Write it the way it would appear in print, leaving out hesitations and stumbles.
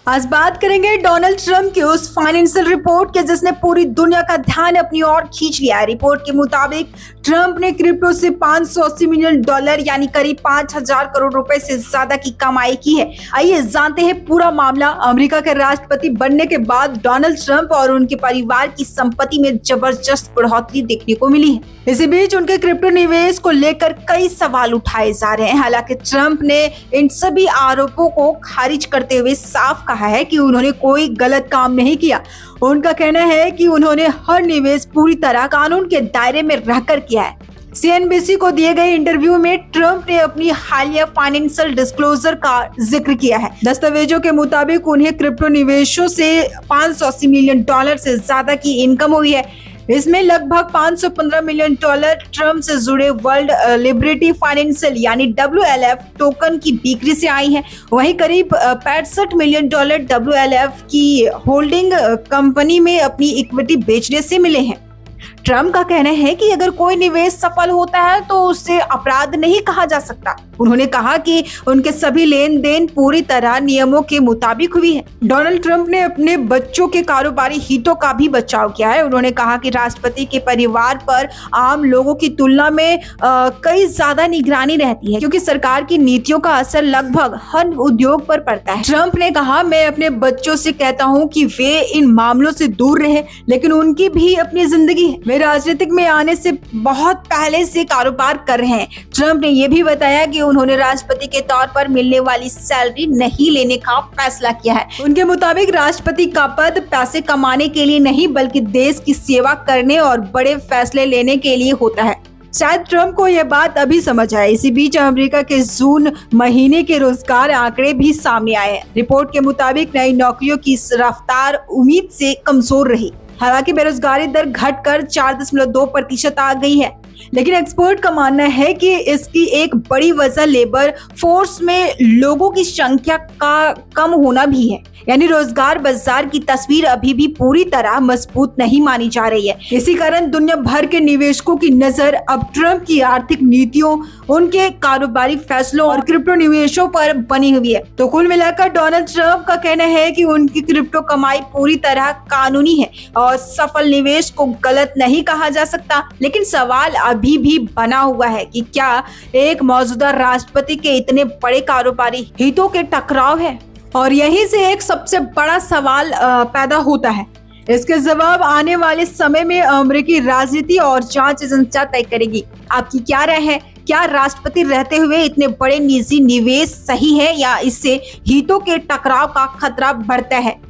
आज बात करेंगे डोनाल्ड ट्रंप की उस फाइनेंशियल रिपोर्ट के जिसने पूरी दुनिया का ध्यान अपनी ओर खींच लिया है। रिपोर्ट के मुताबिक ट्रंप ने क्रिप्टो से $580 मिलियन यानी करीब 5,000 करोड़ रुपए से ज्यादा की कमाई की है। आइए जानते हैं पूरा मामला। अमेरिका के राष्ट्रपति बनने के बाद डोनाल्ड ट्रंप और उनके परिवार की संपत्ति में जबरदस्त बढ़ोतरी देखने को मिली है। इसी बीच उनके क्रिप्टो निवेश को लेकर कई सवाल उठाए जा रहे हैं। हालांकि ट्रंप ने इन सभी आरोपों को खारिज करते हुए साफ कहा है कि उन्होंने कोई गलत काम नहीं किया। उनका कहना है कि उन्होंने हर निवेश पूरी तरह कानून के दायरे में रहकर किया है। CNBC को दिए गए इंटरव्यू में ट्रंप ने अपनी हालिया फाइनेंशियल डिस्क्लोजर का जिक्र किया है। दस्तावेजों के मुताबिक उन्हें क्रिप्टो निवेशों से $580 मिलियन से ज्यादा की इनकम हुई है। इसमें लगभग $515 मिलियन ट्रंप से जुड़े वर्ल्ड लिबर्टी फाइनेंशियल यानी WLF टोकन की बिक्री से आई है। वहीं करीब $65 मिलियन WLF की होल्डिंग कंपनी में अपनी इक्विटी बेचने से मिले हैं। ट्रंप का कहना है कि अगर कोई निवेश सफल होता है तो उसे अपराध नहीं कहा जा सकता। उन्होंने कहा कि उनके सभी लेन देन पूरी तरह नियमों के मुताबिक हुई है। डोनाल्ड ट्रंप ने अपने बच्चों के कारोबारी हितों का भी बचाव किया है। उन्होंने कहा कि राष्ट्रपति के परिवार पर आम लोगों की तुलना में कई ज्यादा निगरानी रहती है, क्योंकि सरकार की नीतियों का असर लगभग हर उद्योग पर पड़ता है। ट्रंप ने कहा, मैं अपने बच्चों से कहता हूँ कि वे इन मामलों से दूर रहे, लेकिन उनकी भी अपनी जिंदगी है। वे राजनीतिक में आने से बहुत पहले से कारोबार कर रहे हैं। ट्रंप ने यह भी बताया कि उन्होंने राष्ट्रपति के तौर पर मिलने वाली सैलरी नहीं लेने का फैसला किया है। उनके मुताबिक राष्ट्रपति का पद पैसे कमाने के लिए नहीं बल्कि देश की सेवा करने और बड़े फैसले लेने के लिए होता है। शायद ट्रंप को यह बात अभी समझ आए। इसी बीच अमेरिका के जून महीने के रोजगार आंकड़े भी सामने आए हैं। रिपोर्ट के मुताबिक नई नौकरियों की रफ्तार उम्मीद से कमजोर रही। हालांकि बेरोजगारी दर घटकर 4.2% आ गई है, लेकिन एक्सपर्ट का मानना है कि इसकी एक बड़ी वजह लेबर फोर्स में लोगों की संख्या का कम होना भी है। यानी रोजगार बाजार की तस्वीर अभी भी पूरी तरह मजबूत नहीं मानी जा रही है। इसी कारण दुनिया भर के निवेशकों की नजर अब ट्रंप की आर्थिक नीतियों, उनके कारोबारी फैसलों और क्रिप्टो निवेशों पर बनी हुई है। तो कुल मिलाकर डोनाल्ड ट्रंप का कहना है कि उनकी क्रिप्टो कमाई पूरी तरह कानूनी है और सफल निवेश को गलत नहीं कहा जा सकता। लेकिन सवाल अभी भी बना हुआ है कि क्या एक मौजूदा राष्ट्रपति के इतने बड़े कारोबारी हितों के टकराव है, और यहीं से एक सबसे बड़ा सवाल पैदा होता है। इसके जवाब आने वाले समय में अमेरिकी राजनीति और जांच एजेंसियां तय करेगी। आपकी क्या राय है? क्या राष्ट्रपति रहते हुए इतने बड़े निजी निवेश सही है या इससे हितों के टकराव का खतरा बढ़ता है?